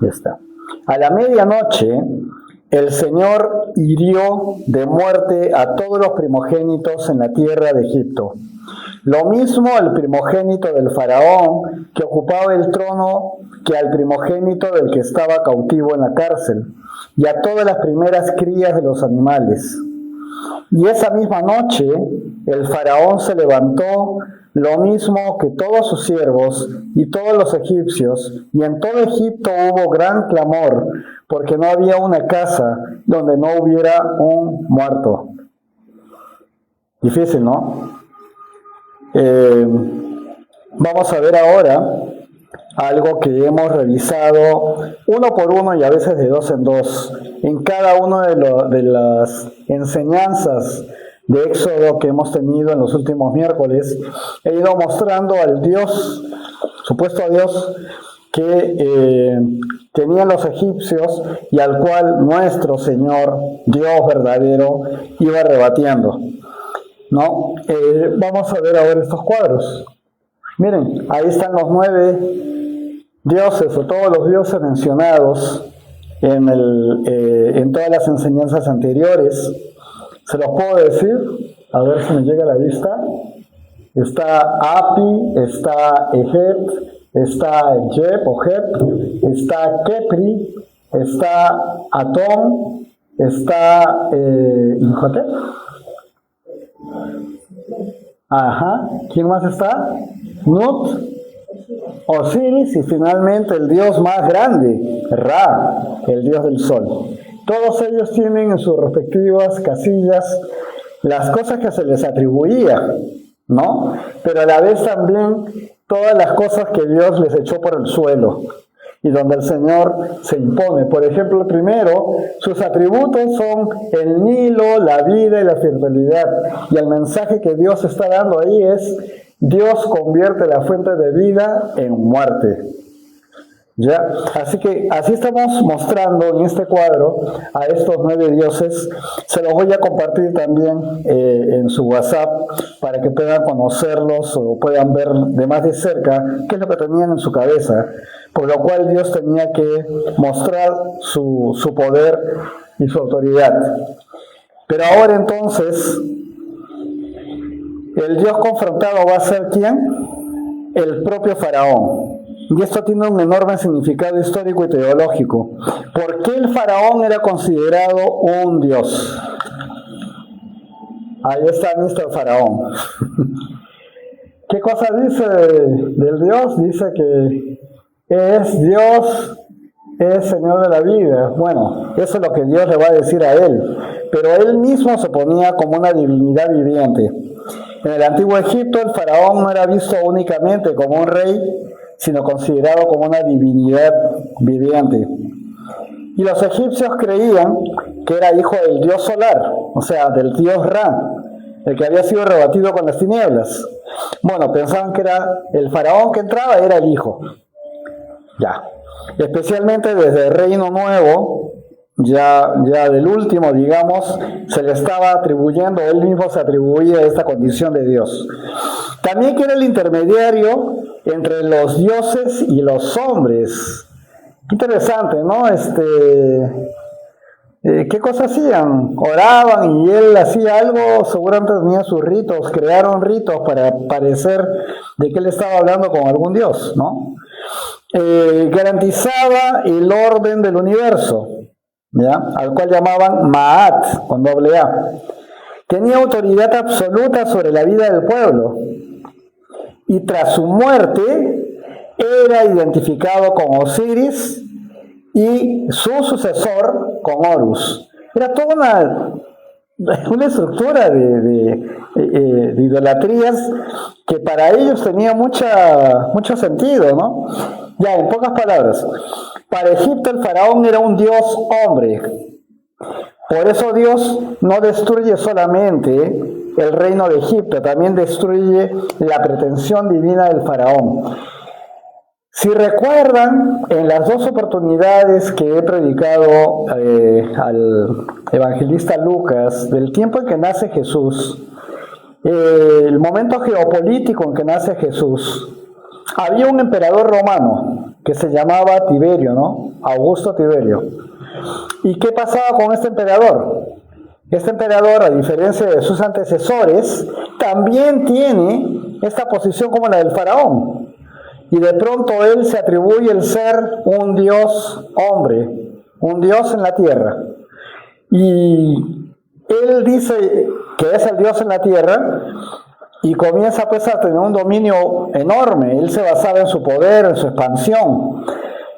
Ya está. A la medianoche, el Señor hirió de muerte a todos los primogénitos en la tierra de Egipto. Lo mismo al primogénito del faraón que ocupaba el trono que al primogénito del que estaba cautivo en la cárcel, y a todas las primeras crías de los animales. Y esa misma noche el faraón se levantó, lo mismo que todos sus siervos y todos los egipcios, y en todo Egipto hubo gran clamor, porque no había una casa donde no hubiera un muerto. Difícil, ¿no? Vamos a ver ahora algo que hemos revisado uno por uno y a veces de dos en dos, en cada una de las enseñanzas de Éxodo que hemos tenido en los últimos miércoles. He ido mostrando al Dios, supuesto Dios, que tenían los egipcios y al cual nuestro Señor, Dios verdadero, iba rebatiendo, ¿no? Vamos a ver ahora estos cuadros. Miren, ahí están los 9 dioses o todos los dioses mencionados en todas las enseñanzas anteriores. Se los puedo decir, a ver si me llega a la vista. Está Api, está Ejet, está Jeb o Jeb, está Kepri, está Atón, está Imhotep. Ajá, ¿quién más está? Nut, Osiris y finalmente el dios más grande, Ra, el dios del sol. Todos ellos tienen en sus respectivas casillas las cosas que se les atribuía, ¿no? Pero a la vez también todas las cosas que Dios les echó por el suelo y donde el Señor se impone. Por ejemplo, primero, sus atributos son el Nilo, la vida y la fertilidad. Y el mensaje que Dios está dando ahí es: Dios convierte la fuente de vida en muerte. ¿Ya? Así que así estamos mostrando en este cuadro a estos 9 dioses. Se los voy a compartir también en su WhatsApp para que puedan conocerlos o puedan ver de más de cerca qué es lo que tenían en su cabeza, por lo cual Dios tenía que mostrar su poder y su autoridad. Pero ahora entonces, el Dios confrontado va a ser ¿quién? El propio faraón. Y esto tiene un enorme significado histórico y teológico. ¿Por qué el faraón era considerado un dios? Ahí está Mr. Faraón. ¿Qué cosa dice del Dios? Dice que es Dios, es Señor de la vida. Bueno, eso es lo que Dios le va a decir a él. Pero él mismo se ponía como una divinidad viviente. En el antiguo Egipto, el faraón no era visto únicamente como un rey, sino considerado como una divinidad viviente. Y los egipcios creían que era hijo del dios solar, o sea, del dios Ra, el que había sido rebatido con las tinieblas. Bueno, pensaban que era el faraón que entraba, era el hijo. Ya. Especialmente desde el Reino Nuevo, ya del último, digamos, se le estaba atribuyendo, él mismo se atribuía esta condición de Dios. También que era el intermediario entre los dioses y los hombres. Qué interesante, ¿no? ¿Qué cosas hacían? Oraban y él hacía algo, seguramente tenía sus ritos, crearon ritos para parecer de que él estaba hablando con algún dios, ¿no? Garantizaba el orden del universo, ¿ya? Al cual llamaban Maat, con doble A. Tenía autoridad absoluta sobre la vida del pueblo. Y tras su muerte, era identificado con Osiris y su sucesor con Horus. Era toda una estructura de idolatrías que para ellos tenía mucho sentido, ¿no? Ya, en pocas palabras, para Egipto el faraón era un dios hombre. Por eso Dios no destruye solamente el reino de Egipto, también destruye la pretensión divina del faraón. Si recuerdan, en las 2 oportunidades que he predicado al evangelista Lucas, del tiempo en que nace Jesús, el momento geopolítico en que nace Jesús, había un emperador romano, que se llamaba Tiberio, ¿no? Augusto Tiberio. ¿Y qué pasaba con este emperador? Este emperador, a diferencia de sus antecesores, también tiene esta posición como la del faraón. Y de pronto él se atribuye el ser un Dios hombre, un Dios en la tierra. Y él dice que es el Dios en la tierra y comienza pues a tener un dominio enorme. Él se basaba en su poder, en su expansión.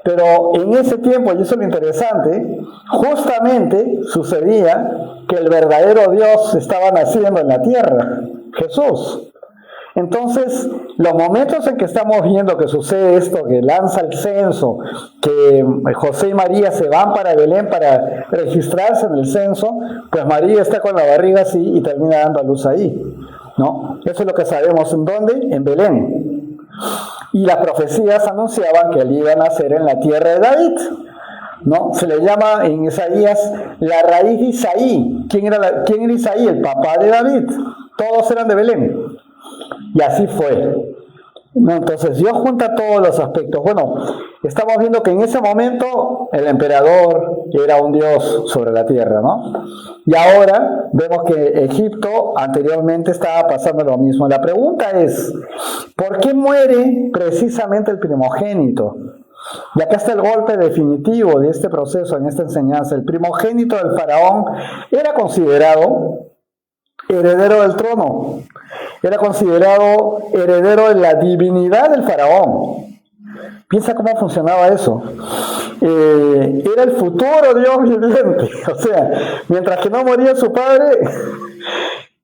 Pero en ese tiempo, y eso es lo interesante, justamente sucedía que el verdadero Dios estaba naciendo en la tierra, Jesús. Entonces, los momentos en que estamos viendo que sucede esto, que lanza el censo, que José y María se van para Belén para registrarse en el censo, pues María está con la barriga así y termina dando a luz ahí, ¿no? Eso es lo que sabemos. ¿En dónde? En Belén. Y las profecías anunciaban que él iba a nacer en la tierra de David, ¿no? Se le llama en Isaías la raíz de Isaí. ¿Quién era Isaí? El papá de David. Todos eran de Belén. Y así fue. Entonces Dios junta todos los aspectos. Bueno, estamos viendo que en ese momento el emperador era un Dios sobre la tierra, ¿no? Y ahora vemos que Egipto anteriormente estaba pasando lo mismo. La pregunta es, ¿por qué muere precisamente el primogénito? Y acá está el golpe definitivo de este proceso, en esta enseñanza. El primogénito del faraón era considerado heredero del trono. Era considerado heredero de la divinidad del faraón. Piensa cómo funcionaba eso. Era el futuro Dios viviente. O sea, mientras que no moría su padre,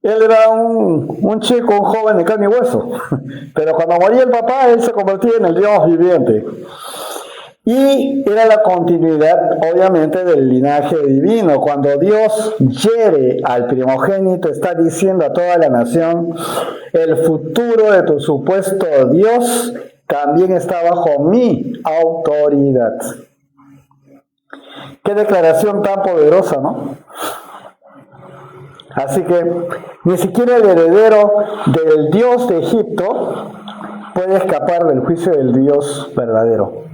él era un chico, un joven de carne y hueso. Pero cuando moría el papá, él se convertía en el Dios viviente. Y era la continuidad, obviamente, del linaje divino. Cuando Dios hiere al primogénito, está diciendo a toda la nación, el futuro de tu supuesto Dios también está bajo mi autoridad. Qué declaración tan poderosa, ¿no? Así que ni siquiera el heredero del Dios de Egipto puede escapar del juicio del Dios verdadero.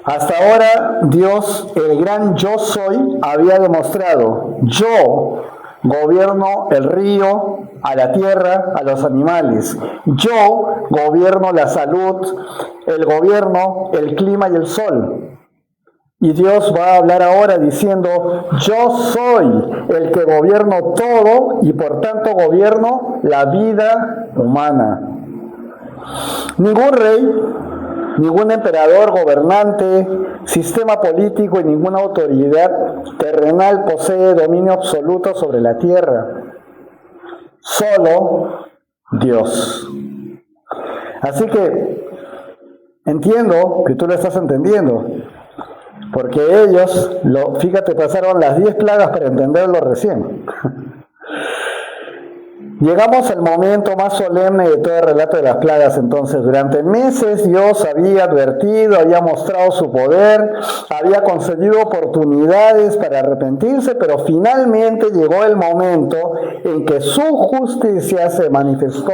Hasta ahora Dios, el gran yo soy, había demostrado, yo gobierno el río, a la tierra, a los animales. Yo gobierno la salud, el gobierno, el clima y el sol. Y Dios va a hablar ahora diciendo, yo soy el que gobierno todo y por tanto gobierno la vida humana. Ningún rey, ningún emperador, gobernante, sistema político y ninguna autoridad terrenal posee dominio absoluto sobre la tierra. Solo Dios. Así que entiendo que tú lo estás entendiendo, porque ellos, fíjate, pasaron las 10 plagas para entenderlo recién. Llegamos al momento más solemne de todo el relato de las plagas. Entonces, durante meses Dios había advertido, había mostrado su poder, había concedido oportunidades para arrepentirse, pero finalmente llegó el momento en que su justicia se manifestó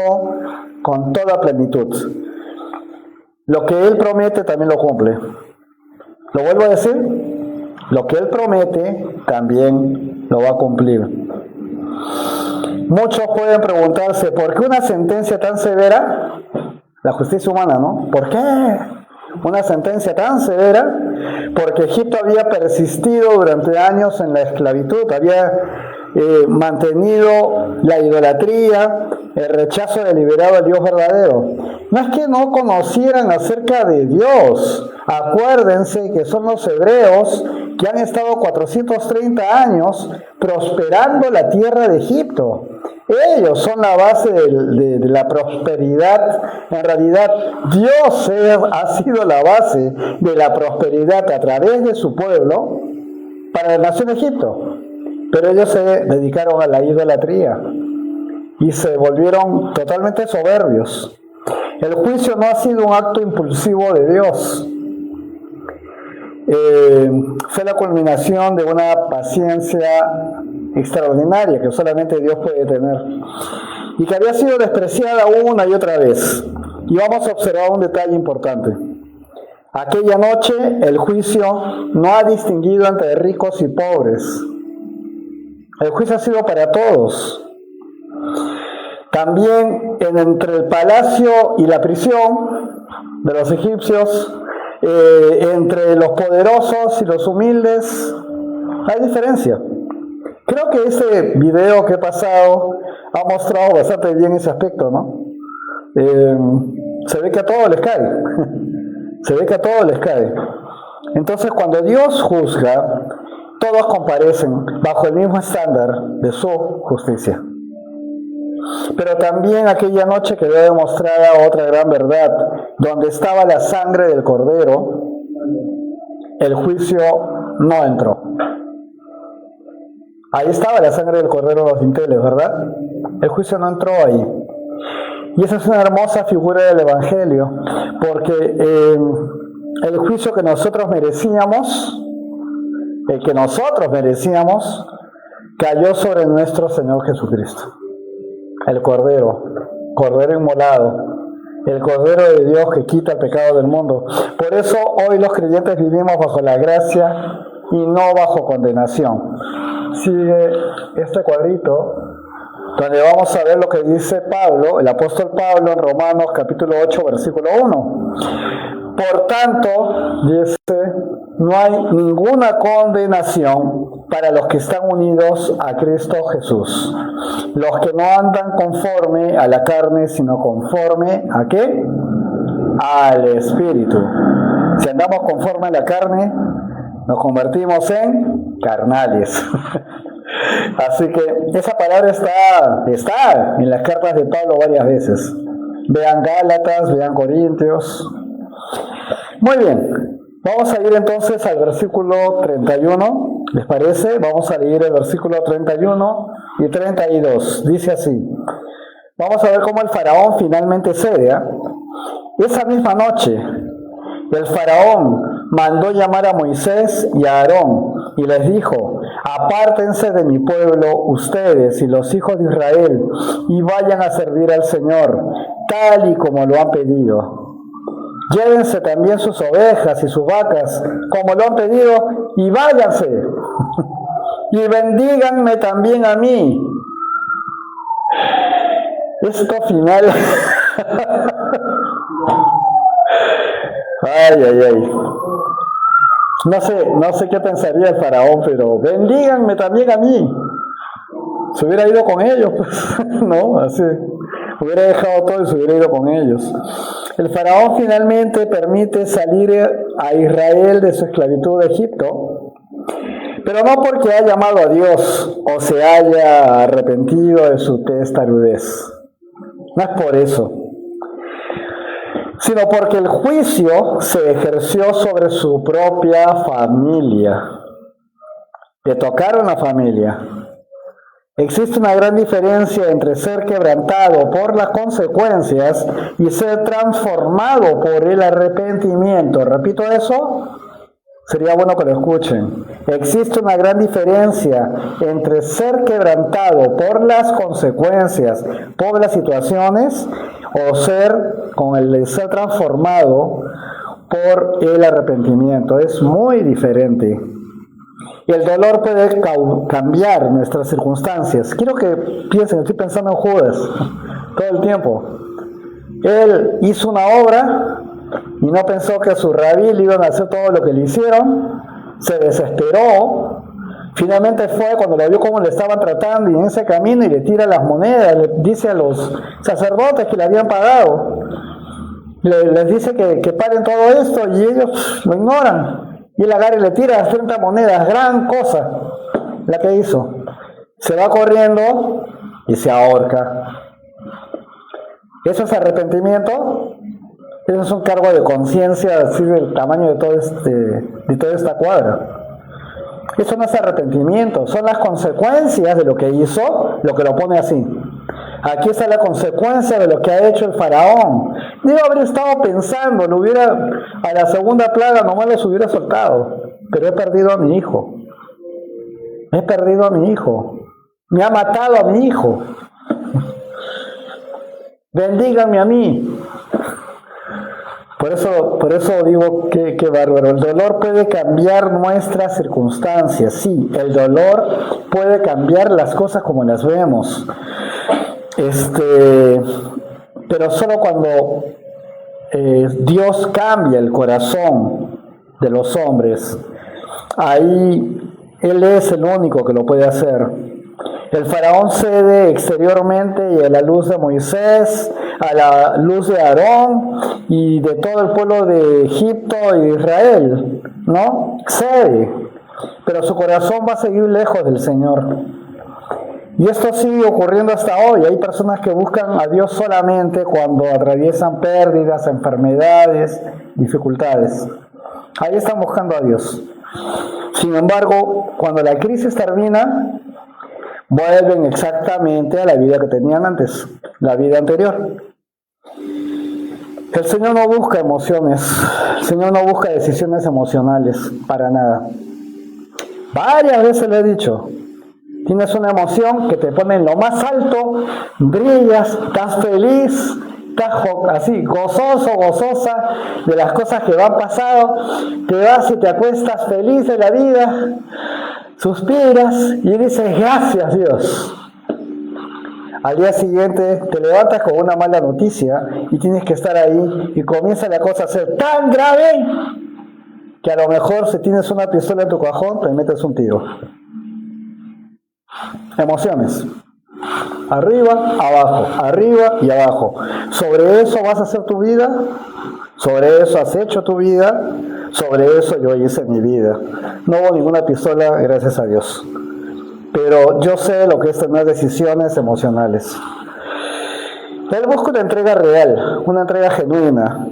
con toda plenitud. Lo que Él promete también lo cumple. ¿Lo vuelvo a decir? Lo que Él promete también lo va a cumplir. Muchos pueden preguntarse, ¿por qué una sentencia tan severa? La justicia humana, ¿no? ¿Por qué una sentencia tan severa? Porque Egipto había persistido durante años en la esclavitud, había mantenido la idolatría, el rechazo deliberado al Dios verdadero. No es que no conocieran acerca de Dios. Acuérdense que son los hebreos que han estado 430 años prosperando la tierra de Egipto. Ellos son la base de la prosperidad. En realidad, Dios ha sido la base de la prosperidad a través de su pueblo para la nación de Egipto. Pero ellos se dedicaron a la idolatría y se volvieron totalmente soberbios. El juicio no ha sido un acto impulsivo de Dios. Fue la culminación de una paciencia extraordinaria que solamente Dios puede tener y que había sido despreciada una y otra vez. Y vamos a observar un detalle importante. Aquella noche el juicio no ha distinguido entre ricos y pobres. El juicio ha sido para todos. También entre el palacio y la prisión de los egipcios, entre los poderosos y los humildes, hay diferencia. Creo que ese video que he pasado ha mostrado bastante bien ese aspecto, ¿no? Se ve que a todos les cae. Se ve que a todos les cae. Entonces, cuando Dios juzga, todos comparecen bajo el mismo estándar de su justicia. Pero también aquella noche quedó demostrada otra gran verdad. Donde estaba la sangre del cordero, el juicio no entró. Ahí estaba la sangre del cordero en los dinteles, ¿verdad? El juicio no entró ahí. Y esa es una hermosa figura del Evangelio, porque el juicio que nosotros merecíamos, cayó sobre nuestro Señor Jesucristo. El Cordero inmolado, el Cordero de Dios que quita el pecado del mundo. Por eso hoy los creyentes vivimos bajo la gracia y no bajo condenación. Sigue este cuadrito, donde vamos a ver lo que dice Pablo, el apóstol Pablo en Romanos capítulo 8, versículo 1. Por tanto, dice, no hay ninguna condenación para los que están unidos a Cristo Jesús. Los que no andan conforme a la carne, sino conforme ¿a qué? Al Espíritu. Si andamos conforme a la carne, nos convertimos en carnales. Así que esa palabra está en las cartas de Pablo varias veces. Vean Gálatas, vean Corintios. Muy bien, vamos a ir entonces al versículo 31, ¿les parece? Vamos a leer el versículo 31 y 32, dice así. Vamos a ver cómo el faraón finalmente cede. Esa misma noche, el faraón mandó llamar a Moisés y a Aarón y les dijo: apártense de mi pueblo ustedes y los hijos de Israel y vayan a servir al Señor, tal y como lo han pedido. Llévense también sus ovejas y sus vacas, como lo han pedido, y váyanse. Y bendíganme también a mí. Esto final. Ay. No sé qué pensaría el faraón, pero bendíganme también a mí. Se hubiera ido con ellos, pues, ¿no? Así. Hubiera dejado todo y se hubiera ido con ellos. El faraón finalmente permite salir a Israel de su esclavitud de Egipto, pero no porque haya amado a Dios o se haya arrepentido de su testarudez. No es por eso, sino porque el juicio se ejerció sobre su propia familia. Le tocaron la familia. Existe una gran diferencia entre ser quebrantado por las consecuencias y ser transformado por el arrepentimiento. ¿Repito eso? Sería bueno que lo escuchen. Existe una gran diferencia entre ser quebrantado por las consecuencias, por las situaciones, o ser transformado por el arrepentimiento. Es muy diferente. Y el dolor puede cambiar nuestras circunstancias. Quiero que piensen, estoy pensando en Judas todo el tiempo. Él hizo una obra y no pensó que a su rabí le iban a hacer todo lo que le hicieron. Se desesperó. Finalmente fue cuando lo vio cómo le estaban tratando y en ese camino y le tira las monedas. Le dice a los sacerdotes que le habían pagado. Les dice que paren todo esto y ellos lo ignoran. Y él agarra y le tira las 30 monedas, gran cosa la que hizo. Se va corriendo y se ahorca. ¿Eso es arrepentimiento? Eso es un cargo de conciencia así del tamaño de toda esta cuadra. Eso no es arrepentimiento, son las consecuencias de lo que hizo, lo que lo pone así. Aquí está la consecuencia de lo que ha hecho el faraón. Debe haber estado pensando, a la segunda plaga nomás los hubiera soltado. Pero he perdido a mi hijo. He perdido a mi hijo. Me ha matado a mi hijo. Bendíganme a mí. Por eso digo que bárbaro. El dolor puede cambiar nuestras circunstancias. Sí, el dolor puede cambiar las cosas como las vemos. Pero solo cuando Dios cambia el corazón de los hombres, ahí Él es el único que lo puede hacer. El faraón cede exteriormente y a la luz de Moisés, a la luz de Aarón y de todo el pueblo de Egipto y de Israel, ¿no? Cede, pero su corazón va a seguir lejos del Señor. Y esto sigue ocurriendo hasta hoy. Hay personas que buscan a Dios solamente cuando atraviesan pérdidas, enfermedades, dificultades. Ahí están buscando a Dios. Sin embargo, cuando la crisis termina, vuelven exactamente a la vida que tenían antes, la vida anterior. El Señor no busca emociones, el Señor no busca decisiones emocionales, para nada. Varias veces le he dicho, tienes una emoción que te pone en lo más alto, brillas, estás feliz, estás así, gozoso, gozosa de las cosas que van pasando, te vas y te acuestas feliz de la vida, suspiras y dices, gracias Dios. Al día siguiente te levantas con una mala noticia y tienes que estar ahí y comienza la cosa a ser tan grave que a lo mejor si tienes una pistola en tu cajón te metes un tiro. Emociones. Arriba, abajo, arriba y abajo. ¿Sobre eso vas a hacer tu vida? ¿Sobre eso has hecho tu vida? Sobre eso yo hice mi vida. No hubo ninguna pistola, gracias a Dios. Pero yo sé lo que es tener decisiones emocionales. Él busca una entrega real, una entrega genuina,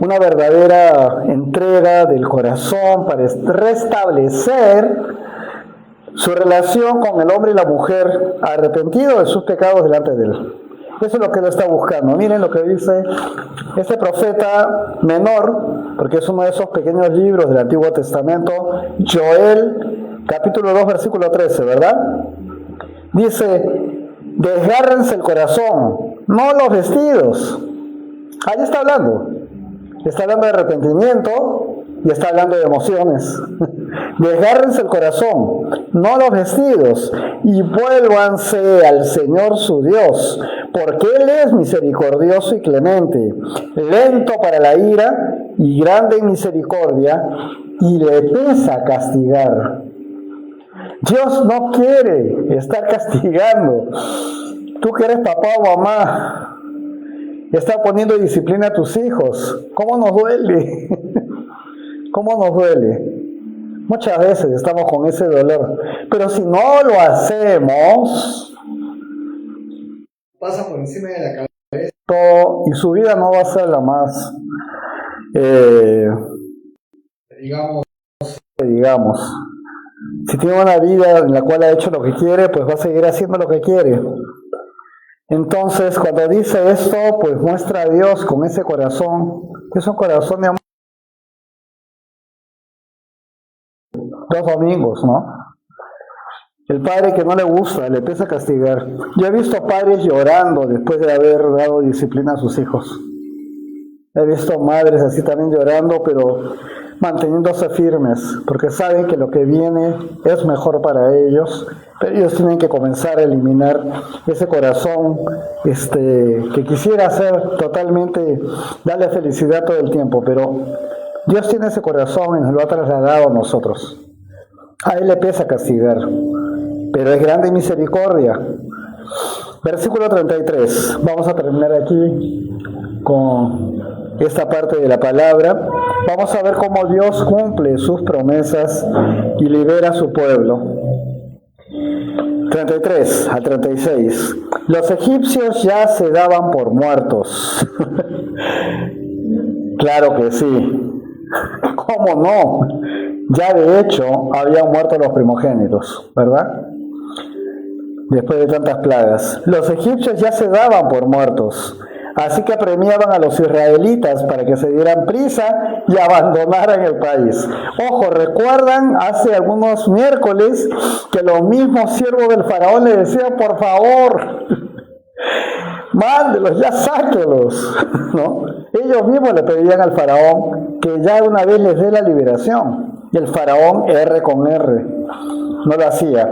una verdadera entrega del corazón para restablecer su relación con el hombre y la mujer arrepentido de sus pecados delante de él. Eso es lo que él está buscando. Miren lo que dice este profeta menor, porque es uno de esos pequeños libros del Antiguo Testamento, Joel, capítulo 2, versículo 13, ¿verdad? Dice, desgárrense el corazón, no los vestidos. Ahí está hablando. Está hablando de arrepentimiento y está hablando de emociones. Desgárrense el corazón, no los vestidos, y vuélvanse al Señor su Dios, porque Él es misericordioso y clemente, lento para la ira y grande en misericordia, y le pesa castigar. Dios no quiere estar castigando. Tú que eres papá o mamá, está poniendo disciplina a tus hijos. ¿Cómo nos duele? ¿Cómo nos duele? Muchas veces estamos con ese dolor. Pero si no lo hacemos, pasa por encima de la cabeza todo, y su vida no va a ser la más, digamos. Si tiene una vida en la cual ha hecho lo que quiere, pues va a seguir haciendo lo que quiere. Entonces, cuando dice esto, pues muestra a Dios con ese corazón, que es un corazón de amor. Dos domingos, ¿no? El padre que no le gusta, le empieza a castigar. Yo he visto padres llorando después de haber dado disciplina a sus hijos. He visto madres así también llorando, pero manteniéndose firmes, porque saben que lo que viene es mejor para ellos, pero ellos tienen que comenzar a eliminar ese corazón que quisiera hacer totalmente, darle felicidad todo el tiempo, pero Dios tiene ese corazón y nos lo ha trasladado a nosotros. A Él le pesa castigar, pero es grande en misericordia. Versículo 33. Vamos a terminar aquí con esta parte de la palabra. Vamos a ver cómo Dios cumple sus promesas y libera a su pueblo. 33 al 36. Los egipcios ya se daban por muertos. Claro que sí. ¿Cómo no? Ya de hecho habían muerto los primogénitos, ¿verdad? Después de tantas plagas. Los egipcios ya se daban por muertos. Así que apremiaban a los israelitas para que se dieran prisa y abandonaran el país. Ojo, ¿recuerdan hace algunos miércoles que los mismos siervos del faraón le decían, por favor, mándelos, ya sáquelos, ¿no? Ellos mismos le pedían al faraón que ya de una vez les dé la liberación. Y el faraón, R con R, no lo hacía.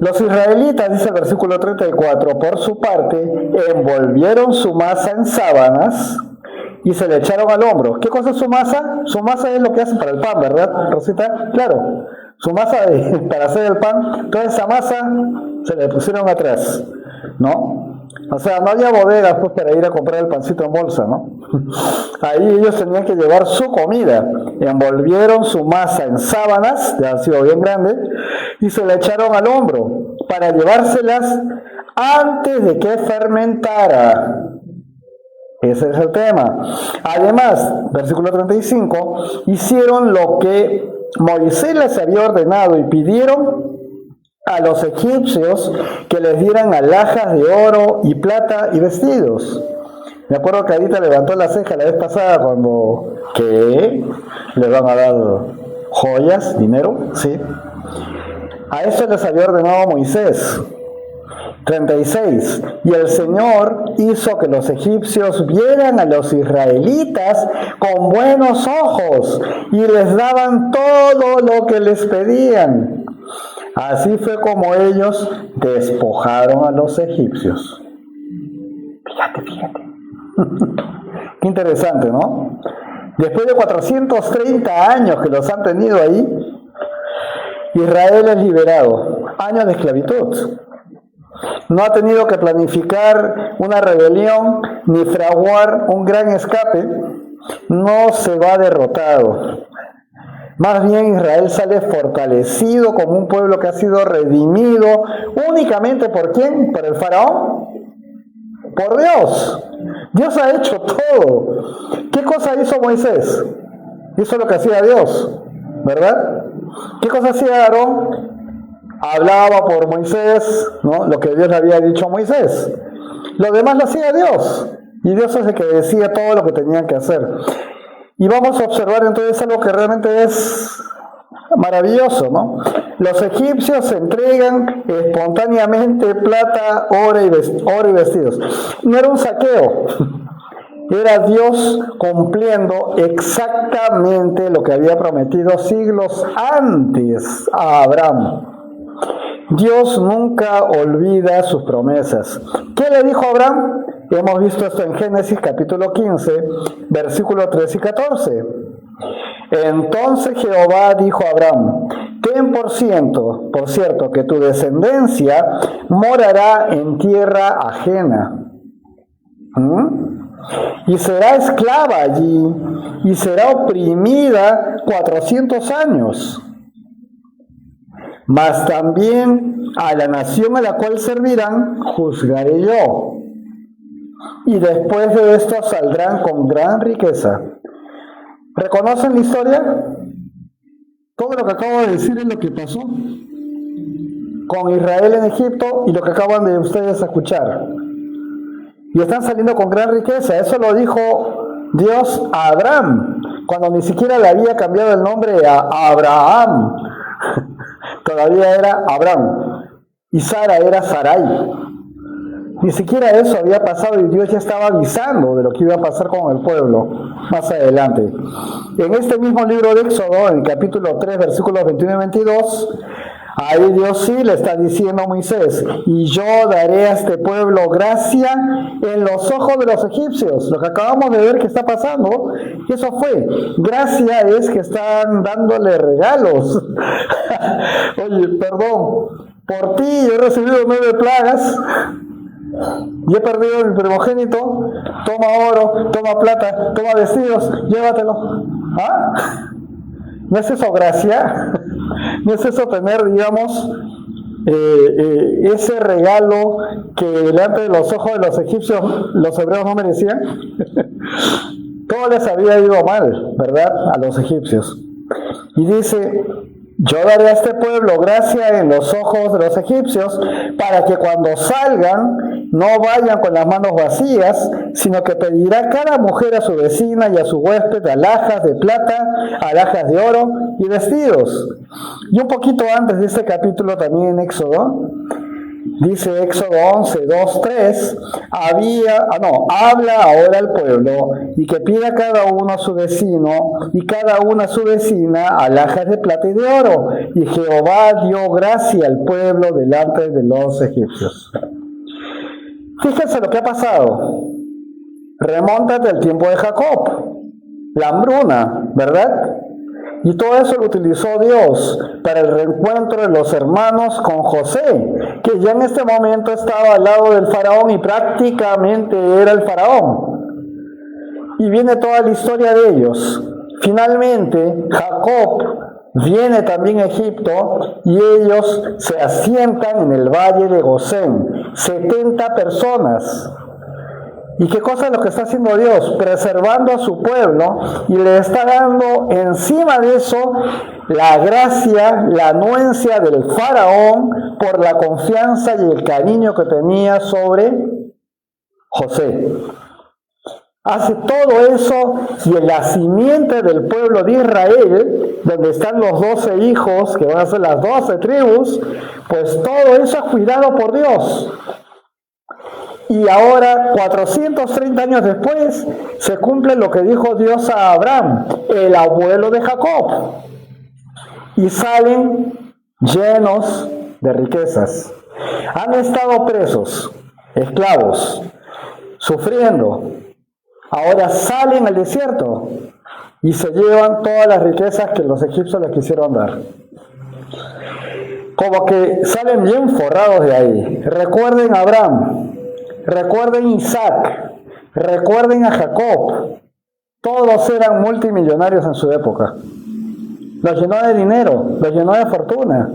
Los israelitas, dice el versículo 34, por su parte, envolvieron su masa en sábanas y se le echaron al hombro. ¿Qué cosa es su masa? Su masa es lo que hacen para el pan, ¿verdad, Rosita? Claro, su masa para hacer el pan, toda esa masa se le pusieron atrás, ¿no? O sea, no había bodegas pues para ir a comprar el pancito en bolsa, ¿no? Ahí ellos tenían que llevar su comida. Envolvieron su masa en sábanas, ya han sido bien grandes, y se la echaron al hombro para llevárselas antes de que fermentara. Ese es el tema. Además, versículo 35, hicieron lo que Moisés les había ordenado y pidieron a los egipcios que les dieran alhajas de oro y plata y vestidos. Me acuerdo que Adita levantó la ceja la vez pasada cuando, ¿qué? ¿Le van a dar joyas, dinero? Sí. A eso les había ordenado Moisés. 36. Y el Señor hizo que los egipcios vieran a los israelitas con buenos ojos y les daban todo lo que les pedían. Así fue como ellos despojaron a los egipcios. Fíjate. Qué interesante, ¿no? Después de 430 años que los han tenido ahí, Israel es liberado. Años de esclavitud. No ha tenido que planificar una rebelión ni fraguar un gran escape. No se va derrotado. Más bien Israel sale fortalecido como un pueblo que ha sido redimido únicamente ¿por quién? ¿Por el faraón? Por Dios. Dios ha hecho todo. ¿Qué cosa hizo Moisés? Hizo lo que hacía Dios, ¿verdad? ¿Qué cosa hacía Aarón? Hablaba por Moisés, ¿no? Lo que Dios le había dicho a Moisés. Lo demás lo hacía Dios. Y Dios es el que decía todo lo que tenían que hacer. Y vamos a observar entonces algo que realmente es maravilloso, ¿no? Los egipcios entregan espontáneamente plata, oro y vestidos. No era un saqueo. Era Dios cumpliendo exactamente lo que había prometido siglos antes a Abraham. Dios nunca olvida sus promesas. ¿Qué le dijo a Abraham? Hemos visto esto en Génesis capítulo 15, versículos 13 y 14. Entonces Jehová dijo a Abraham, ten por cierto, que tu descendencia morará en tierra ajena. Y será esclava allí, y será oprimida 400 años. Mas también a la nación a la cual servirán, juzgaré yo. Y después de esto saldrán con gran riqueza. ¿Reconocen la historia? Todo lo que acabo de decir es lo que pasó con Israel en Egipto y lo que acaban de ustedes escuchar. Y están saliendo con gran riqueza. Eso lo dijo Dios a Abraham, cuando ni siquiera le había cambiado el nombre a Abraham. Todavía era Abraham. Y Sara era Sarai. Ni siquiera eso había pasado y Dios ya estaba avisando de lo que iba a pasar con el pueblo más adelante. En este mismo libro de Éxodo, en el capítulo 3, versículos 21 y 22, ahí Dios sí le está diciendo a Moisés, y yo daré a este pueblo gracia en los ojos de los egipcios. Lo que acabamos de ver que está pasando, eso fue. Gracia es que están dándole regalos. Oye, perdón, por ti yo he recibido 9 plagas. Y he perdido mi primogénito. Toma oro, toma plata, toma vestidos, llévatelo. ¿Ah? ¿No es eso gracia? ¿No es eso tener, digamos, ese regalo que delante de los ojos de los egipcios los hebreos no merecían? Todo les había ido mal, ¿verdad? A los egipcios. Y dice, yo daré a este pueblo gracia en los ojos de los egipcios para que cuando salgan no vayan con las manos vacías, sino que pedirá cada mujer a su vecina y a su huésped alhajas de plata, alhajas de oro y vestidos. Y un poquito antes de este capítulo también en Éxodo, Dice Éxodo 11, 2, 3, habla ahora al pueblo y que pida cada uno a su vecino y cada una a su vecina alhajas de plata y de oro. Y Jehová dio gracia al pueblo delante de los egipcios. Fíjense lo que ha pasado. Remóntate al tiempo de Jacob, la hambruna, ¿verdad? Y todo eso lo utilizó Dios para el reencuentro de los hermanos con José, que ya en este momento estaba al lado del faraón y prácticamente era el faraón. Y viene toda la historia de ellos. Finalmente, Jacob viene también a Egipto y ellos se asientan en el valle de Gosén. 70 personas. ¿Y qué cosa es lo que está haciendo Dios? Preservando a su pueblo y le está dando encima de eso la gracia, la anuencia del faraón por la confianza y el cariño que tenía sobre José. Hace todo eso y en la simiente del pueblo de Israel, donde están los 12 hijos, que van a ser las 12 tribus, pues todo eso es cuidado por Dios. Y ahora, 430 años después, se cumple lo que dijo Dios a Abraham, el abuelo de Jacob. Y salen llenos de riquezas. Han estado presos, esclavos, sufriendo. Ahora salen al desierto y se llevan todas las riquezas que los egipcios les quisieron dar. Como que salen bien forrados de ahí. Recuerden a Abraham. Recuerden a Isaac, recuerden a Jacob, todos eran multimillonarios en su época. Los llenó de dinero, los llenó de fortuna.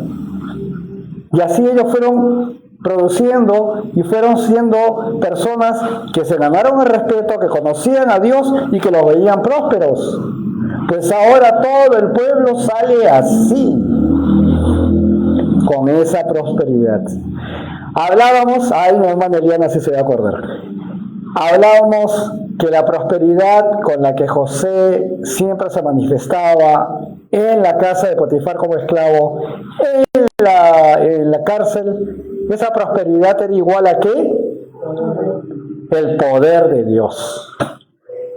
Y así ellos fueron produciendo y fueron siendo personas que se ganaron el respeto, que conocían a Dios y que los veían prósperos. Pues ahora todo el pueblo sale así, con esa prosperidad. Hablábamos, mi hermana Eliana sí se va a acordar. Hablábamos que la prosperidad con la que José siempre se manifestaba en la casa de Potifar como esclavo, en la cárcel, esa prosperidad era igual a ¿qué? El poder de Dios.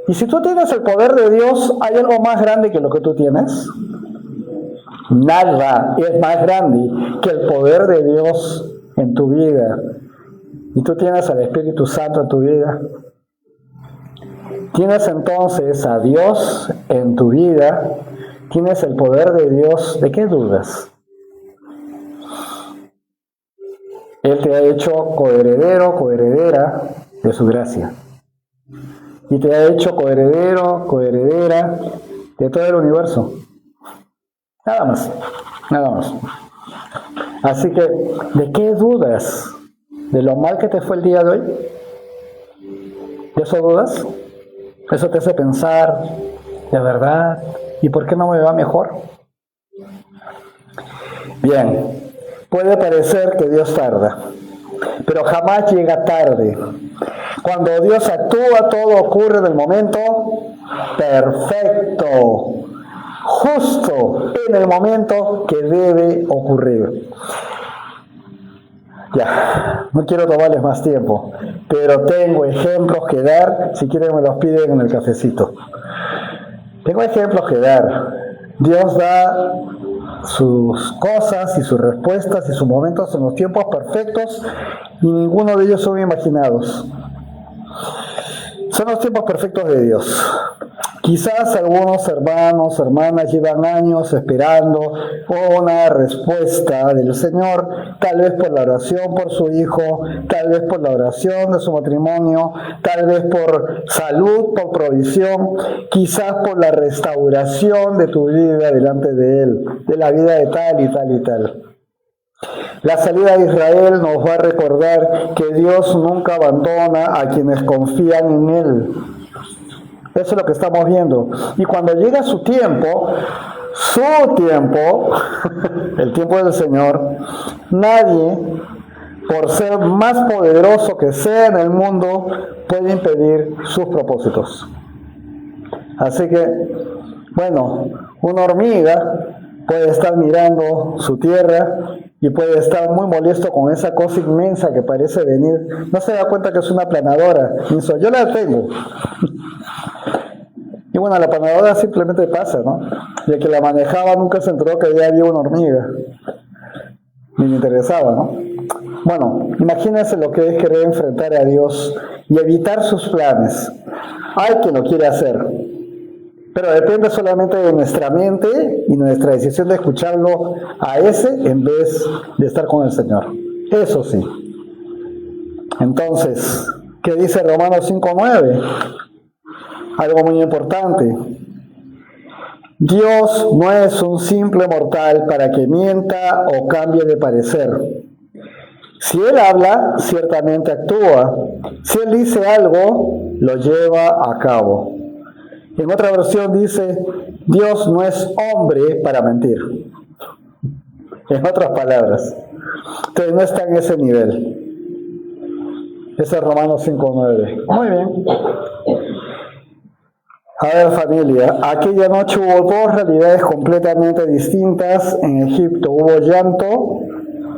Y si tú tienes el poder de Dios, ¿hay algo más grande que lo que tú tienes? Nada es más grande que el poder de Dios en tu vida. Y tú tienes al Espíritu Santo en tu vida. Tienes entonces a Dios en tu vida. Tienes el poder de Dios. ¿De qué dudas? Él te ha hecho coheredero, coheredera de su gracia. Y te ha hecho coheredero, coheredera de todo el universo. Nada más. Nada más. Así que, ¿de qué dudas? ¿De lo mal que te fue el día de hoy? ¿De eso dudas? ¿Eso te hace pensar, de verdad, ¿y por qué no me va mejor? Bien, puede parecer que Dios tarda, pero jamás llega tarde. Cuando Dios actúa, todo ocurre en el momento perfecto, justo en el momento que debe ocurrir. Ya, no quiero tomarles más tiempo, pero tengo ejemplos que dar, si quieren me los piden en el cafecito. Tengo ejemplos que dar. Dios da sus cosas y sus respuestas y sus momentos en los tiempos perfectos y ninguno de ellos son imaginados. Son los tiempos perfectos de Dios. Quizás algunos hermanos, hermanas llevan años esperando una respuesta del Señor, tal vez por la oración por su hijo, tal vez por la oración de su matrimonio, tal vez por salud, por provisión, quizás por la restauración de tu vida delante de Él, de la vida de tal y tal y tal. La salida de Israel nos va a recordar que Dios nunca abandona a quienes confían en Él. Eso es lo que estamos viendo. Y cuando llega su tiempo, el tiempo del Señor, nadie, por ser más poderoso que sea en el mundo, puede impedir sus propósitos. Así que, bueno, una hormiga puede estar mirando su tierra y puede estar muy molesto con esa cosa inmensa que parece venir. No se da cuenta que es una aplanadora. Pienso, yo la tengo. Y bueno, la aplanadora simplemente pasa, ¿no? Y el que la manejaba nunca se enteró que había una hormiga. Ni le interesaba, ¿no? Bueno, imagínense lo que es querer enfrentar a Dios y evitar sus planes. Hay quien lo quiere hacer, pero depende solamente de nuestra mente y nuestra decisión de escucharlo a ese en vez de estar con el Señor. Eso sí. Entonces, ¿qué dice Romanos 5:9? Algo muy importante. Dios no es un simple mortal para que mienta o cambie de parecer. Si Él habla, ciertamente actúa. Si Él dice algo, lo lleva a cabo. En otra versión dice, Dios no es hombre para mentir. En otras palabras, entonces no está en ese nivel. Ese es Romanos 5:9. Muy bien. A ver, familia, aquella noche hubo dos realidades completamente distintas. En Egipto hubo llanto,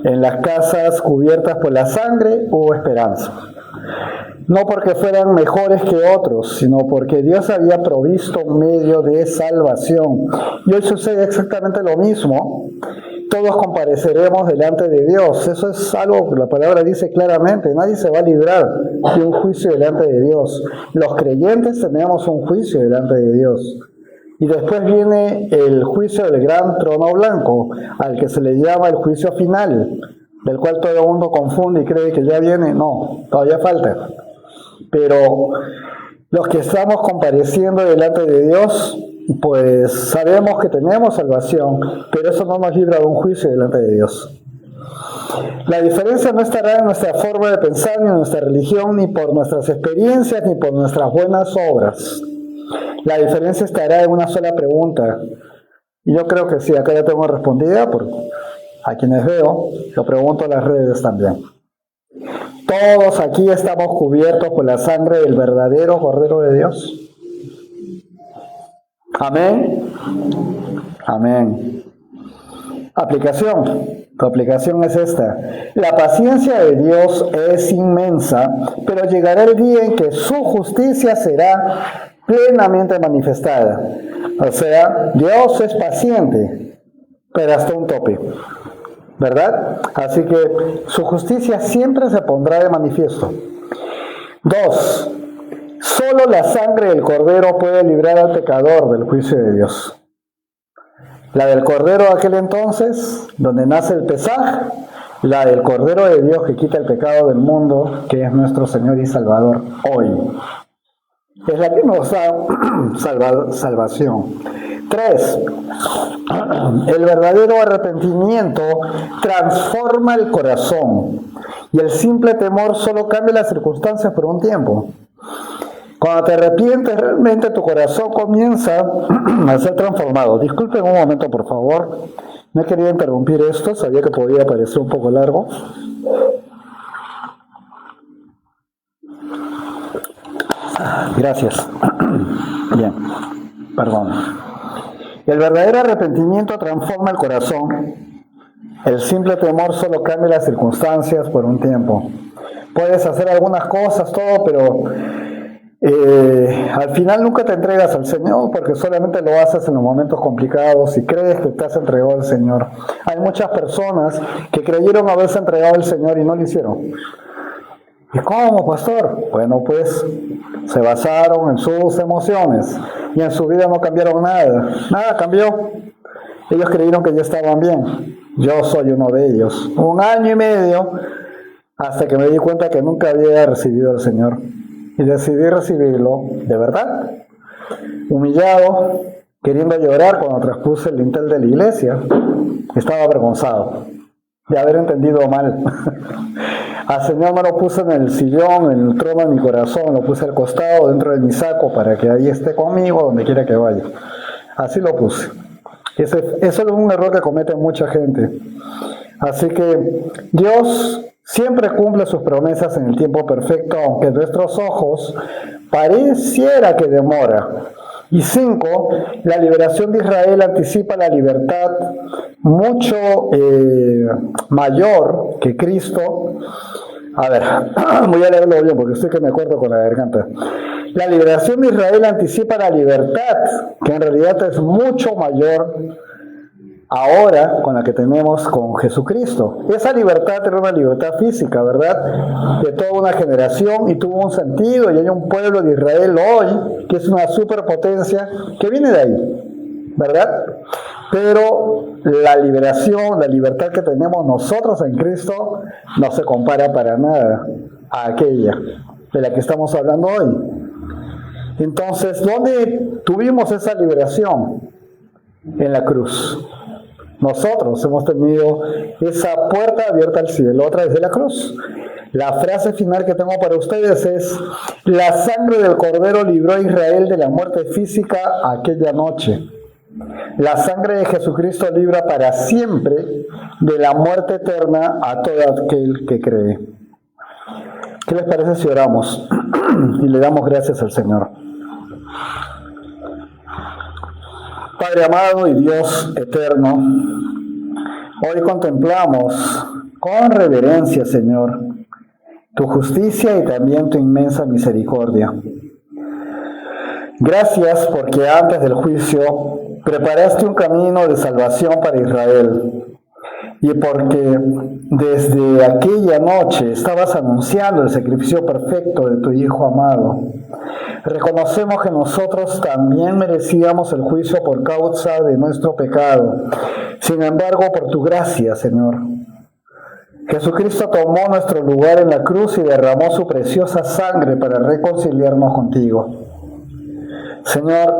en las casas cubiertas por la sangre hubo esperanza. No porque fueran mejores que otros, sino porque Dios había provisto un medio de salvación. Y hoy sucede exactamente lo mismo. Todos compareceremos delante de Dios. Eso es algo que la palabra dice claramente. Nadie se va a librar de un juicio delante de Dios. Los creyentes tenemos un juicio delante de Dios. Y después viene el juicio del gran trono blanco, al que se le llama el juicio final, del cual todo el mundo confunde y cree que ya viene. No, todavía falta. Pero los que estamos compareciendo delante de Dios, pues sabemos que tenemos salvación, pero eso no nos libra de un juicio delante de Dios. La diferencia no estará en nuestra forma de pensar, ni en nuestra religión, ni por nuestras experiencias, ni por nuestras buenas obras. La diferencia estará en una sola pregunta. Y yo creo que sí, acá ya tengo respondida, porque a quienes veo, lo pregunto en las redes también. Todos aquí estamos cubiertos por la sangre del verdadero Cordero de Dios. Amén. Amén. Aplicación. Tu aplicación es esta. La paciencia de Dios es inmensa, pero llegará el día en que su justicia será plenamente manifestada. O sea, Dios es paciente, pero hasta un tope, ¿verdad? Así que su justicia siempre se pondrá de manifiesto. 2. Solo la sangre del Cordero puede librar al pecador del juicio de Dios. La del Cordero de aquel entonces, donde nace el Pesaj, la del Cordero de Dios que quita el pecado del mundo, que es nuestro Señor y Salvador hoy. Es la que nos da salvación. 3. El verdadero arrepentimiento transforma el corazón y el simple temor solo cambia las circunstancias por un tiempo. Cuando te arrepientes, realmente tu corazón comienza a ser transformado. Disculpen un momento, por favor. No quería interrumpir esto, sabía que podía parecer un poco largo. Gracias. Bien, perdón. El verdadero arrepentimiento transforma el corazón. El simple temor solo cambia las circunstancias por un tiempo. Puedes hacer algunas cosas, todo, pero al final nunca te entregas al Señor, porque solamente lo haces en los momentos complicados y crees que te has entregado al Señor. Hay muchas personas que creyeron haberse entregado al Señor y no lo hicieron. ¿Y cómo, pastor? Bueno, pues se basaron en sus emociones y en su vida no cambiaron nada. Nada cambió. Ellos creyeron que ya estaban bien. Yo soy uno de ellos. 1 año y medio hasta que me di cuenta que nunca había recibido al Señor. Y decidí recibirlo de verdad. Humillado, queriendo llorar cuando traspuse el lintel de la iglesia. Estaba avergonzado de haber entendido mal. Al Señor no lo puse en el sillón, en el trono de mi corazón, lo puse al costado, dentro de mi saco, para que ahí esté conmigo, donde quiera que vaya. Así lo puse. Eso es un error que comete mucha gente. Así que Dios siempre cumple sus promesas en el tiempo perfecto, aunque nuestros ojos pareciera que demora. Y 5, la liberación de Israel anticipa la libertad mucho mayor que Cristo. A ver, voy a leerlo bien porque estoy que me corto con la garganta. La liberación de Israel anticipa la libertad, que en realidad es mucho mayor ahora con la que tenemos con Jesucristo. Esa libertad era una libertad física, ¿verdad? De toda una generación y tuvo un sentido, y hay un pueblo de Israel hoy que es una superpotencia que viene de ahí, ¿verdad? Pero la liberación, la libertad que tenemos nosotros en Cristo no se compara para nada a aquella de la que estamos hablando hoy. Entonces, ¿dónde tuvimos esa liberación? En la cruz. Nosotros hemos tenido esa puerta abierta al cielo a través de la cruz. La frase final que tengo para ustedes es: la sangre del Cordero libró a Israel de la muerte física aquella noche. La sangre de Jesucristo libra para siempre de la muerte eterna a todo aquel que cree. ¿Qué les parece si oramos y le damos gracias al Señor? Padre amado y Dios eterno, hoy contemplamos con reverencia, Señor, tu justicia y también tu inmensa misericordia. Gracias porque antes del juicio preparaste un camino de salvación para Israel, y porque desde aquella noche estabas anunciando el sacrificio perfecto de tu Hijo amado. Reconocemos que nosotros también merecíamos el juicio por causa de nuestro pecado. Sin embargo, por tu gracia, Señor, Jesucristo tomó nuestro lugar en la cruz y derramó su preciosa sangre para reconciliarnos contigo. Señor,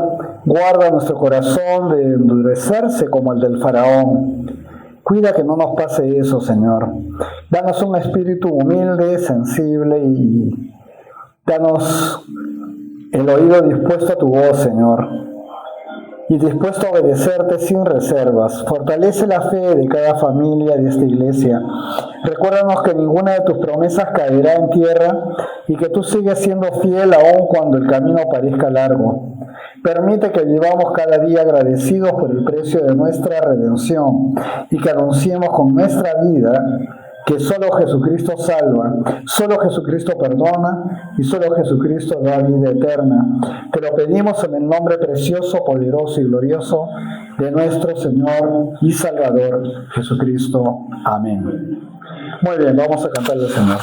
guarda nuestro corazón de endurecerse como el del faraón. Cuida que no nos pase eso, Señor. Danos un espíritu humilde, sensible, y danos el oído dispuesto a tu voz, Señor, y dispuesto a obedecerte sin reservas. Fortalece la fe de cada familia de esta iglesia. Recuérdanos que ninguna de tus promesas caerá en tierra y que tú sigues siendo fiel aun cuando el camino parezca largo. Permite que vivamos cada día agradecidos por el precio de nuestra redención y que anunciemos con nuestra vida que solo Jesucristo salva, solo Jesucristo perdona y solo Jesucristo da vida eterna. Te lo pedimos en el nombre precioso, poderoso y glorioso de nuestro Señor y Salvador Jesucristo. Amén. Muy bien, vamos a cantarle al Señor.